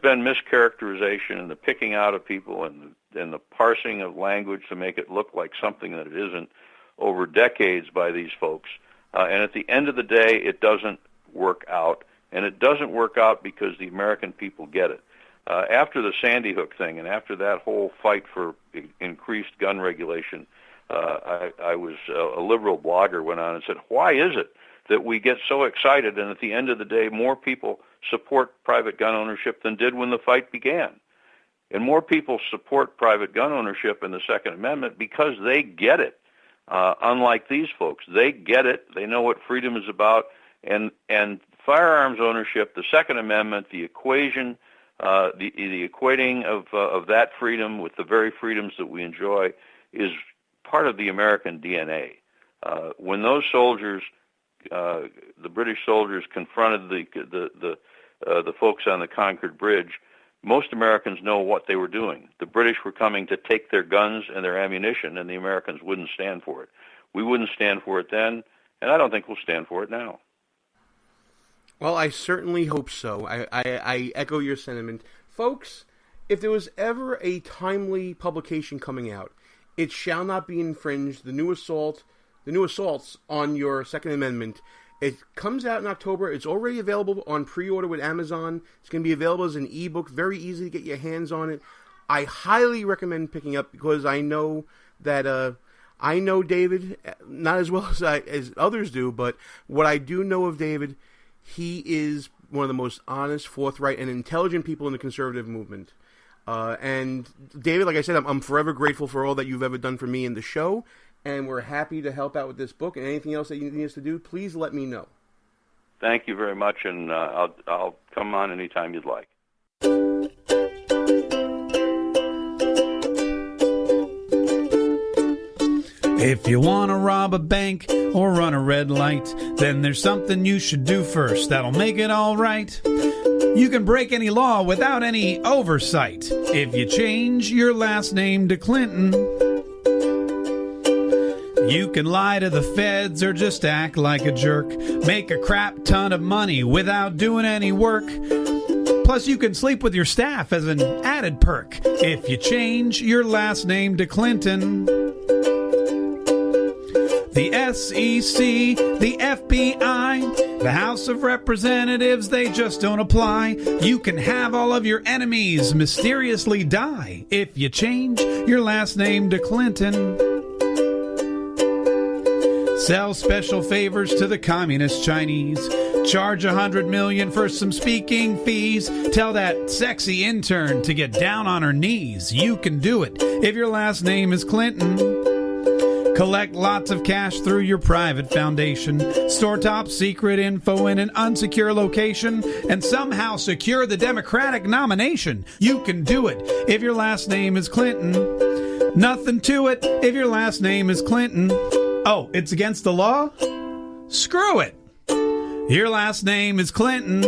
been mischaracterization and the picking out of people and the parsing of language to make it look like something that it isn't over decades by these folks. And at the end of the day, it doesn't work out. And it doesn't work out because the American people get it. After the Sandy Hook thing and after that whole fight for increased gun regulation, I was a liberal blogger, went on and said, why is it that we get so excited and at the end of the day more people support private gun ownership than did when the fight began? And more people support private gun ownership in the Second Amendment because they get it. Unlike these folks, they get it. They know what freedom is about. And firearms ownership, the Second Amendment, the equation, the equating of that freedom with the very freedoms that we enjoy is part of the American DNA. When those soldiers, the British soldiers, confronted the folks on the Concord Bridge, most Americans know what they were doing. The British were coming to take their guns and their ammunition, and the Americans wouldn't stand for it. We wouldn't stand for it then, and I don't think we'll stand for it now. Well, I certainly hope so. I echo your sentiment. Folks, if there was ever a timely publication coming out, it shall not be infringed. The new assaults on your Second Amendment. It comes out in October. It's already available on pre-order with Amazon. It's going to be available as an ebook. Very easy to get your hands on it. I highly recommend picking up because I know that I know David not as well as others do, but what I do know of David, he is one of the most honest, forthright, and intelligent people in the conservative movement. And David, like I said, I'm forever grateful for all that you've ever done for me in the show. And we're happy to help out with this book. And anything else that you need us to do, please let me know. Thank you very much, and I'll come on anytime you'd like. If you want to rob a bank or run a red light, then there's something you should do first that'll make it all right. You can break any law without any oversight if you change your last name to Clinton. You can lie to the feds or just act like a jerk. Make a crap ton of money without doing any work. Plus, you can sleep with your staff as an added perk if you change your last name to Clinton. The SEC, the FBI, the House of Representatives, they just don't apply. You can have all of your enemies mysteriously die if you change your last name to Clinton. Sell special favors to the communist Chinese. Charge $100 million for some speaking fees. Tell that sexy intern to get down on her knees. You can do it if your last name is Clinton. Collect lots of cash through your private foundation. Store top secret info in an unsecure location. And somehow secure the Democratic nomination. You can do it if your last name is Clinton. Nothing to it if your last name is Clinton. Oh, it's against the law? Screw it. Your last name is Clinton.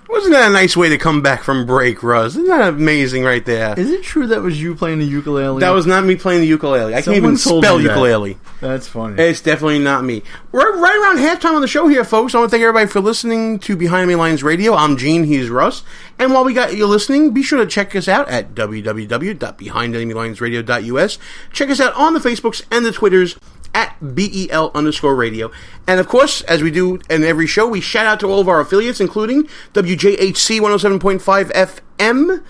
Wasn't that a nice way to come back from break, Russ? Isn't that amazing right there? Is it true that was you playing the ukulele? That was not me playing the ukulele. I can't even spell ukulele. That's funny. It's definitely not me. We're right around halftime on the show here, folks. I want to thank everybody for listening to Behind Enemy Lines Radio. I'm Gene. He's Russ. And while we got you listening, be sure to check us out at www.behindenemylinesradio.us. Check us out on the Facebooks and the Twitters at BEL_radio. And of course, as we do in every show, we shout out to all of our affiliates, including WJHC 107.5 FM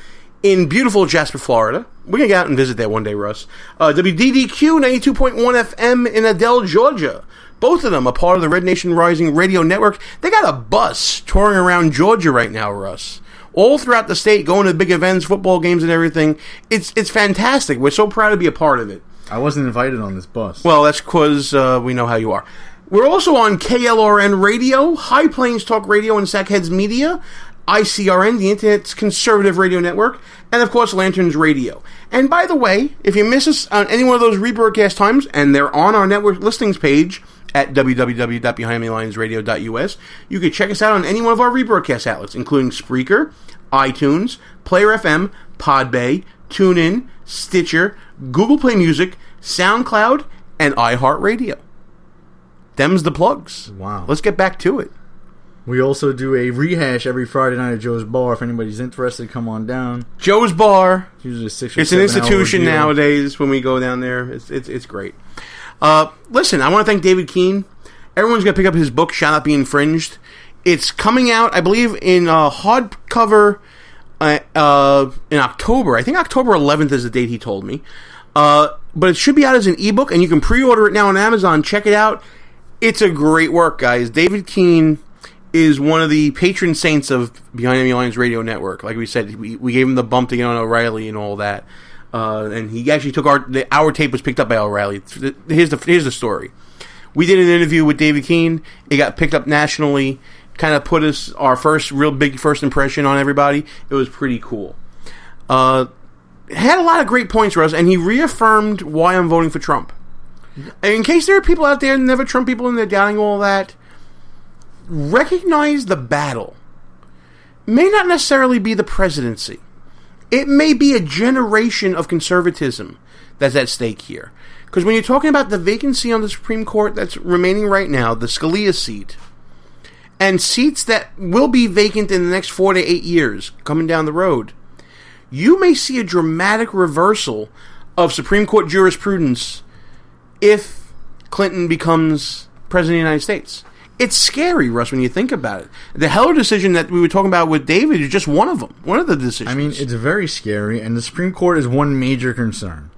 in beautiful Jasper, Florida. We're going to get out and visit there one day, Russ. WDDQ 92.1 FM in Adel, Georgia. Both of them are part of the Red Nation Rising Radio Network. They got a bus touring around Georgia right now, Russ. All throughout the state, going to big events, football games and everything. It's fantastic. We're so proud to be a part of it. I wasn't invited on this bus. Well, that's because we know how you are. We're also on KLRN Radio, High Plains Talk Radio, and Sackheads Media, ICRN, the Internet's conservative radio network, and of course Lanterns Radio. And by the way, if you miss us on any one of those rebroadcast times, and they're on our network listings page at www.behindmelinesradio.us, you can check us out on any one of our rebroadcast outlets, including Spreaker, iTunes, Player FM, Podbay, TuneIn, Stitcher, Google Play Music, SoundCloud, and iHeartRadio. Them's the plugs. Wow. Let's get back to it. We also do a rehash every Friday night at Joe's Bar. If anybody's interested, come on down. Joe's Bar. It's usually 6 or It's an 7 institution hour nowadays when we go down there. It's great. Listen, I want to thank David Keene. Everyone's going to pick up his book, Shall Not Be Infringed. It's coming out, I believe, in hardcover in October. I think October 11th is the date he told me. But it should be out as an ebook, and you can pre-order it now on Amazon. Check it out. It's a great work, guys. David Keene is one of the patron saints of Behind Enemy Lines Radio Network. Like we said, we gave him the bump to get on O'Reilly and all that. And he actually took our tape was picked up by O'Reilly. Here's the story. We did an interview with David Keene. It got picked up nationally. Kind of put us our real big first impression on everybody. It was pretty cool. Had a lot of great points, Russ, and he reaffirmed why I'm voting for Trump. And in case there are people out there, never Trump people, and they're doubting all that, recognize the battle. May not necessarily be the presidency. It may be a generation of conservatism that's at stake here. Because when you're talking about the vacancy on the Supreme Court that's remaining right now, the Scalia seat, and seats that will be vacant in the next 4 to 8 years coming down the road, you may see a dramatic reversal of Supreme Court jurisprudence if Clinton becomes president of the United States. It's scary, Russ, when you think about it. The Heller decision that we were talking about with David is just one of them. One of the decisions. I mean, it's very scary, and the Supreme Court is one major concern.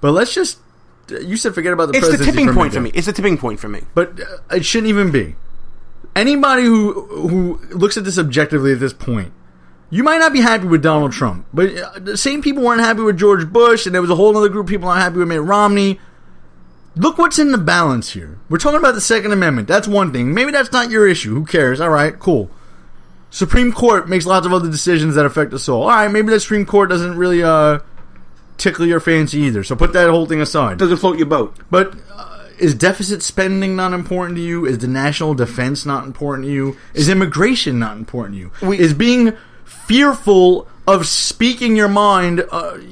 But let's just... You said forget about the presidency. It's the tipping point for me. It's a tipping point for me. But it shouldn't even be. Anybody who looks at this objectively at this point, you might not be happy with Donald Trump, but the same people weren't happy with George Bush, and there was a whole other group of people not happy with Mitt Romney. Look what's in the balance here. We're talking about the Second Amendment. That's one thing. Maybe that's not your issue. Who cares? All right, cool. Supreme Court makes lots of other decisions that affect us all. All right, maybe the Supreme Court doesn't really tickle your fancy either, so put that whole thing aside. Doesn't float your boat. But is deficit spending not important to you? Is the national defense not important to you? Is immigration not important to you? Is being fearful of speaking your mind,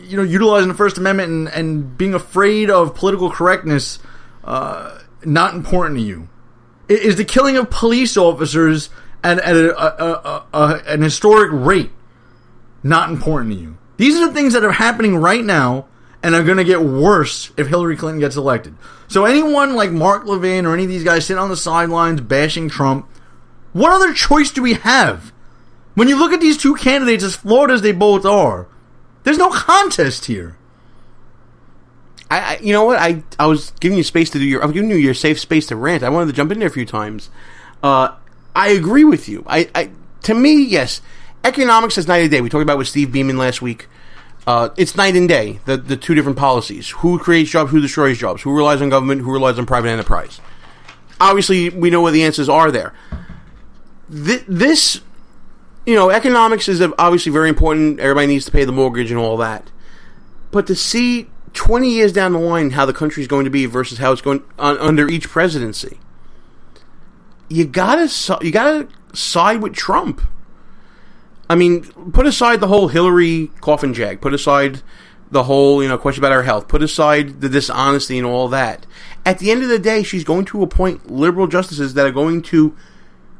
utilizing the First Amendment and being afraid of political correctness not important to you? Is the killing of police officers at an historic rate not important to you? These are the things that are happening right now and are going to get worse if Hillary Clinton gets elected. So anyone like Mark Levin or any of these guys sitting on the sidelines bashing Trump, what other choice do we have? When you look at these two candidates, as flawed as they both are, there's no contest here. You know what? I was giving you space to do I'm giving you your safe space to rant. I wanted to jump in there a few times. I agree with you. To me, yes, economics is night and day. We talked about with Steve Beeman last week. It's night and day, the two different policies. Who creates jobs, who destroys jobs, who relies on government, who relies on private enterprise. Obviously, we know what the answers are there. This, economics is obviously very important. Everybody needs to pay the mortgage and all that. But to see 20 years down the line how the country's going to be versus how it's going under each presidency, you gotta side with Trump. I mean, put aside the whole Hillary coffin jag. Put aside the whole, question about her health. Put aside the dishonesty and all that. At the end of the day, she's going to appoint liberal justices that are going to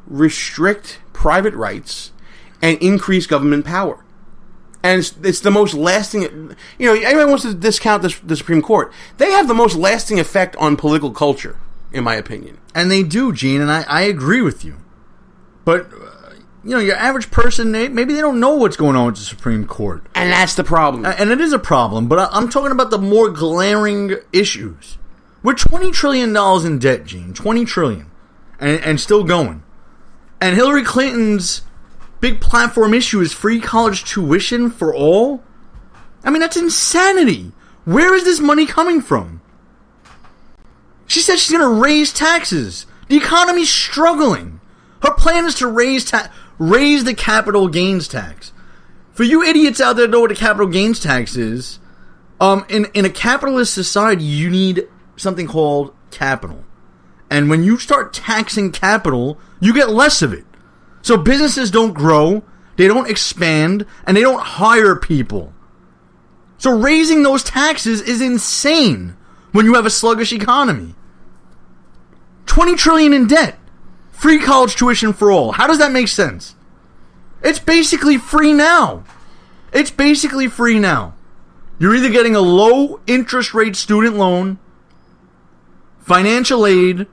restrict private rights and increase government power. And it's the most lasting... everyone wants to discount the Supreme Court. They have the most lasting effect on political culture, in my opinion. And they do, Gene, and I agree with you. But... your average person, maybe they don't know what's going on with the Supreme Court. And that's the problem. And it is a problem, but I'm talking about the more glaring issues. We're $20 trillion in debt, Gene. $20 trillion. And still going. And Hillary Clinton's big platform issue is free college tuition for all? I mean, that's insanity. Where is this money coming from? She said she's going to raise taxes. The economy's struggling. Her plan is to raise the capital gains tax. For you idiots out there that know what a capital gains tax is, in a capitalist society, you need something called capital. And when you start taxing capital, you get less of it. So businesses don't grow, they don't expand, and they don't hire people. So raising those taxes is insane when you have a sluggish economy. $20 trillion in debt. free college tuition for all. How does that make sense? It's basically free now. It's basically free now. You're either getting a low interest rate student loan, financial aid,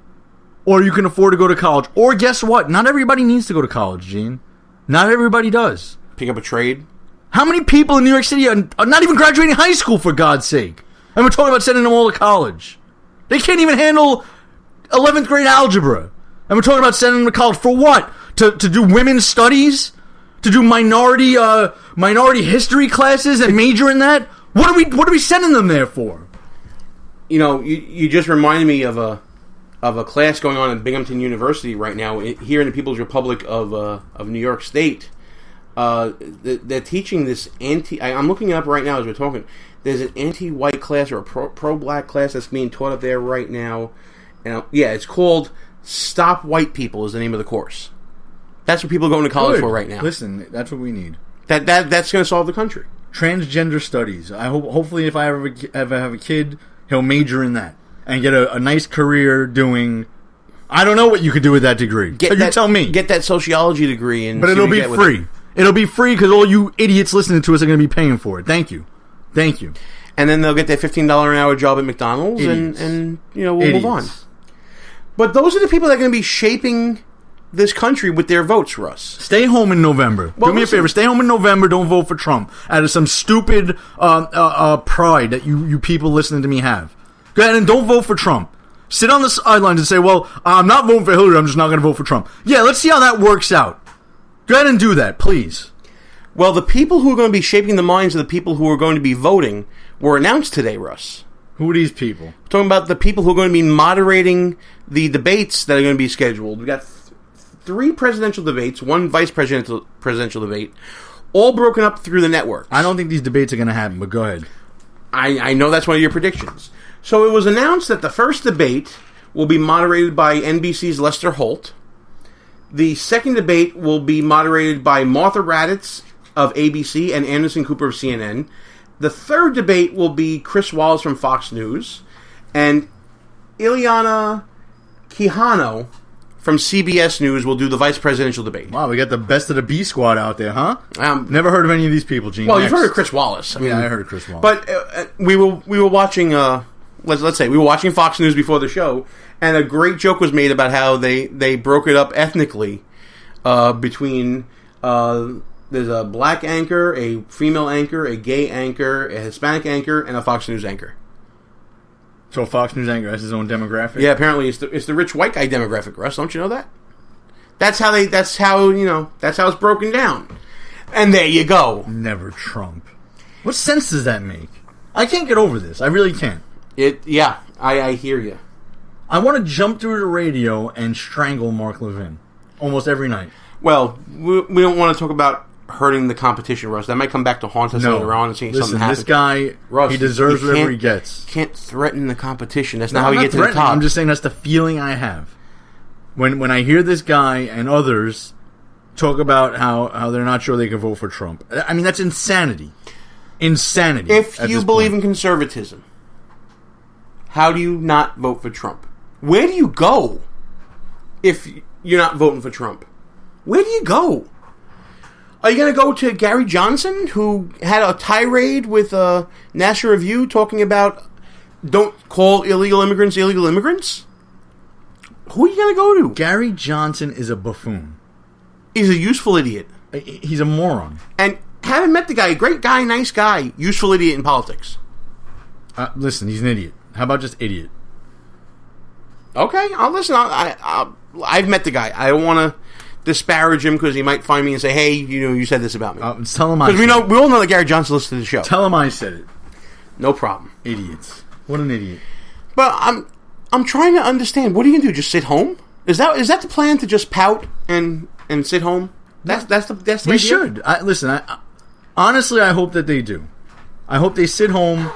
or you can afford to go to college. Or guess what? Not everybody needs to go to college, Gene. Not everybody does. Pick up a trade. How many people in New York City are not even graduating high school, for God's sake? And we're talking about sending them all to college. They can't even handle 11th grade algebra. And we're talking about sending them to college for what? To do women's studies? To do minority history classes and major in that? What are we sending them there for? You know, you just reminded me of a class going on at Binghamton University right now here in the People's Republic of New York State. They're teaching this I'm looking it up right now as we're talking. There's an anti-white class or a pro-black class that's being taught up there right now. And it's called Stop White People is the name of the course. That's what people are going to college for right now. Listen, that's what we need. That's going to solve the country. Transgender studies. I hopefully if I ever have a kid, he'll major in that and get a nice career doing. I don't know what you could do with that degree. You tell me. Get that sociology degree, but it'll be free. It'll be free because all you idiots listening to us are going to be paying for it. Thank you. And then they'll get their $15 an hour job at McDonald's, and we'll move on. But those are the people that are going to be shaping this country with their votes, Russ. Stay home in November. Do me a favor. Stay home in November. Don't vote for Trump out of some stupid pride that you people listening to me have. Go ahead and don't vote for Trump. Sit on the sidelines and say, well, I'm not voting for Hillary. I'm just not going to vote for Trump. Yeah, let's see how that works out. Go ahead and do that, please. Well, the people who are going to be shaping the minds of the people who are going to be voting were announced today, Russ. Who are these people? We're talking about the people who are going to be moderating the debates that are going to be scheduled. We've got 3 presidential debates, 1 vice presidential debate, all broken up through the network. I don't think these debates are going to happen, but go ahead. I know that's one of your predictions. So it was announced that the first debate will be moderated by NBC's Lester Holt. The second debate will be moderated by Martha Raddatz of ABC and Anderson Cooper of CNN. The third debate will be Chris Wallace from Fox News and Ileana Quijano from CBS News will do the vice presidential debate. Wow, we got the best of the B squad out there, huh? Never heard of any of these people, Gene. Well, you've heard of Chris Wallace. I heard of Chris Wallace. But we were watching. Let's say we were watching Fox News before the show, and a great joke was made about how they broke it up ethnically between. There's a black anchor, a female anchor, a gay anchor, a Hispanic anchor, and a Fox News anchor. So a Fox News anchor has his own demographic? Yeah, apparently it's the rich white guy demographic, Russ. Don't you know that? That's how it's broken down. And there you go. Never Trump. What sense does that make? I can't get over this. I really can't. I hear you. I want to jump through the radio and strangle Mark Levin almost every night. Well, we don't want to talk about hurting the competition, Russ. That might come back to haunt us later on and seeing something happen. This guy, Russ, he deserves whatever he gets. You can't threaten the competition. That's not how you get to the top. I'm just saying that's the feeling I have. When I hear this guy and others talk about how they're not sure they can vote for Trump. I mean, that's insanity. Insanity. If you believe in conservatism, how do you not vote for Trump? Where do you go if you're not voting for Trump? Where do you go? Are you going to go to Gary Johnson, who had a tirade with National Review talking about don't call illegal immigrants illegal immigrants? Who are you going to go to? Gary Johnson is a buffoon. He's a useful idiot. He's a moron. And haven't met the guy. Great guy, nice guy. Useful idiot in politics. Listen, he's an idiot. How about just idiot? Okay, I'll listen. I've met the guy. I don't want to disparage him because he might find me and say, "Hey, you said this about me." Tell him I said it. Because we all know that Gary Johnson listens to the show. Tell him I said it. No problem. Idiots. What an idiot. But I'm trying to understand. What are you going to do? Just sit home? Is that the plan, to just pout and sit home? That's the we idea? should. Listen, honestly, I hope that they do. I hope they sit home.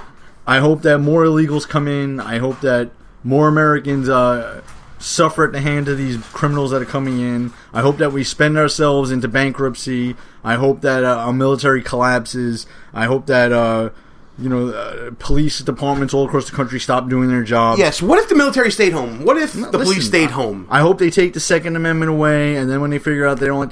I hope that more illegals come in. I hope that more Americans suffer at the hand of these criminals that are coming in. I hope that we spend ourselves into bankruptcy. I hope that our military collapses. I hope that police departments all across the country stop doing their job. Yes. What if the military stayed home? What if the police stayed home? I hope they take the Second Amendment away, and then when they figure out they don't like